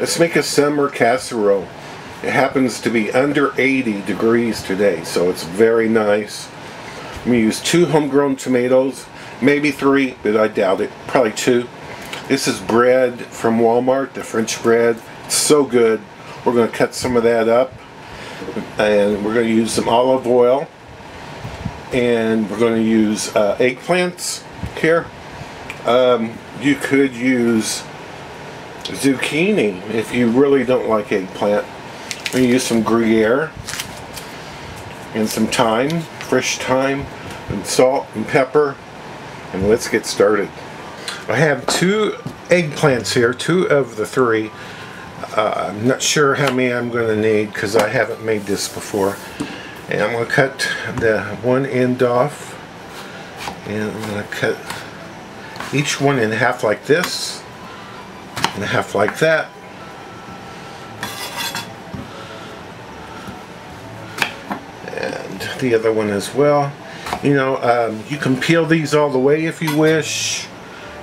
Let's make a summer casserole. It happens to be under 80 degrees today, so it's very nice. I'm going to use 2 homegrown tomatoes, maybe 3, but I doubt it, probably 2. This is bread from Walmart, the French bread. It's so good. We're going to cut some of that up, and we're going to use some olive oil, and we're going to use eggplants here. You could use zucchini if you really don't like eggplant. We're going to use some Gruyere and some thyme, fresh thyme, and salt and pepper, and let's get started. I have 2 eggplants here, 2 of the 3. I'm not sure how many I'm going to need because I haven't made this before. And I'm going to cut the one end off, and I'm going to cut each one in half like this and half like that. And the other one as well. You know, you can peel these all the way if you wish.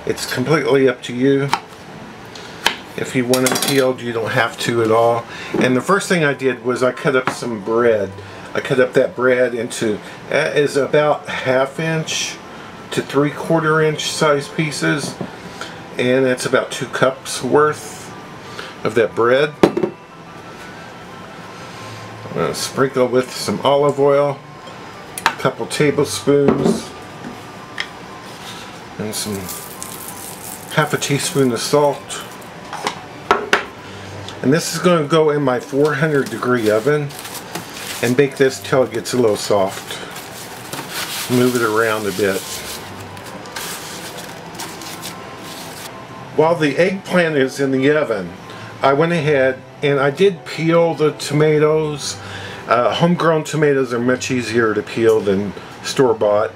It's completely up to you. If you want them peeled, you don't have to at all. And the first thing I did was I cut up some bread. I cut up that bread into, is about 1/2 inch to 3/4 inch size pieces. And that's about 2 cups worth of that bread. I'm going to sprinkle with some olive oil, a couple tablespoons, and some 1/2 teaspoon of salt. And this is going to go in my 400 degree oven and bake this till it gets a little soft. Move it around a bit. While the eggplant is in the oven, I went ahead and I did peel the tomatoes. Homegrown tomatoes are much easier to peel than store-bought.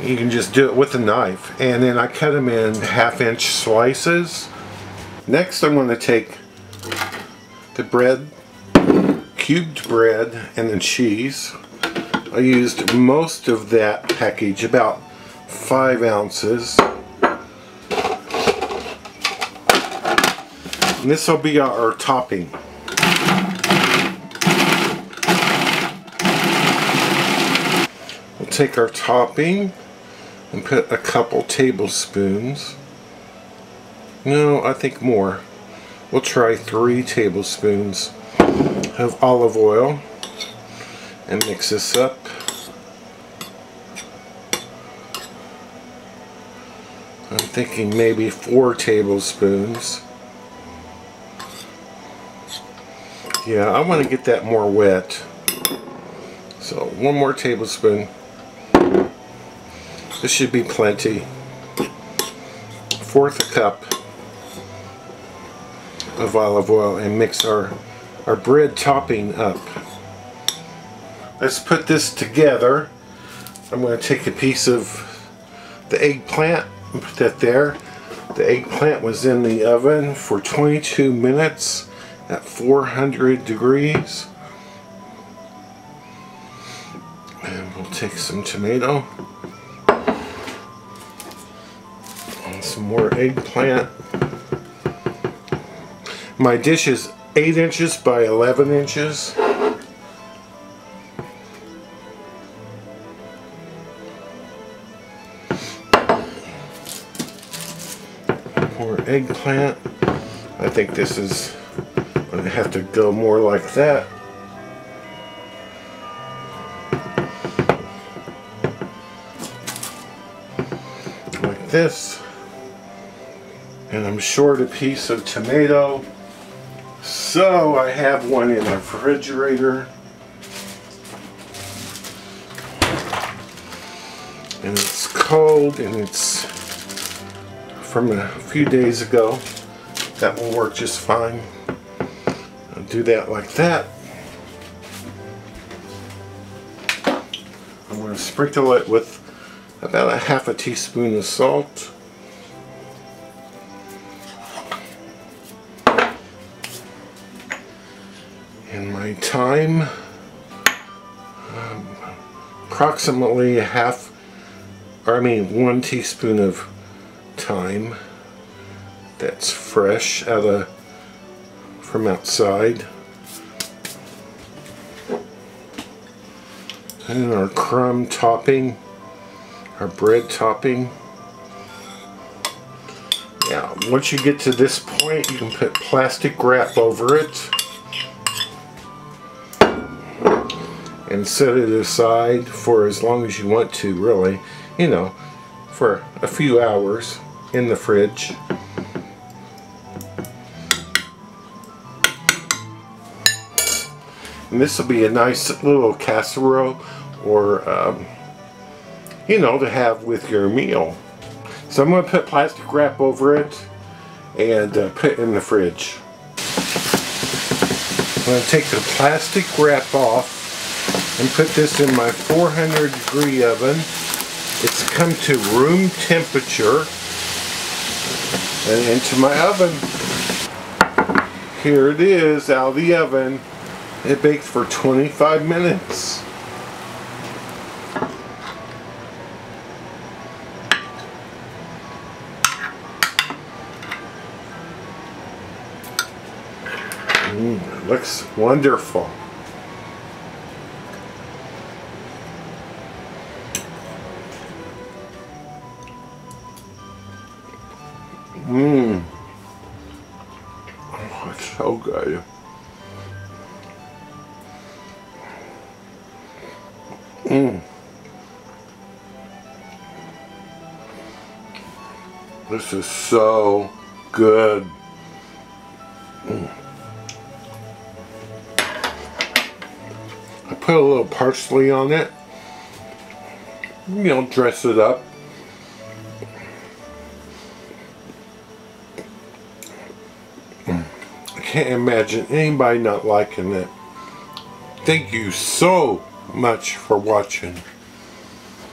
You can just do it with a knife. And then I cut them in 1/2 inch slices. Next I'm going to take the bread, cubed bread, and the cheese. I used most of that package, about 5 ounces. And this will be our topping. We'll take our topping and put a couple tablespoons. No, I think more. We'll try 3 tablespoons of olive oil and mix this up. I'm thinking maybe 4 tablespoons. Yeah, I want to get that more wet. So 1 more tablespoon. This should be plenty. 1/4 cup of olive oil, and mix our bread topping up. Let's put this together. I'm going to take a piece of the eggplant and put that there. The eggplant was in the oven for 22 minutes at 400 degrees. And we'll take some tomato and some more eggplant. My dish is 8 inches by 11 inches. More eggplant. I think this is going to have to go more like that. Like this. And I'm short a piece of tomato. So I have one in the refrigerator, and it's cold, and it's from a few days ago. That will work just fine. I'll do that like that. I'm going to sprinkle it with about 1/2 teaspoon of salt. And my thyme, approximately 1 teaspoon of thyme. That's fresh out of from outside. And our crumb topping, our bread topping. Yeah, once you get to this point, you can put plastic wrap over it and set it aside for as long as you want to, really, you know, for a few hours in the fridge. And this will be a nice little casserole, or you know, to have with your meal. So I'm going to put plastic wrap over it and put it in the fridge. I'm going to take the plastic wrap off and put this in my 400-degree oven. It's come to room temperature and into my oven. Here it is out of the oven. It bakes for 25 minutes. It looks wonderful. Oh, it's so good. This is so good. I put a little parsley on it. You know, dress it up. I can't imagine anybody not liking it. Thank you so much for watching.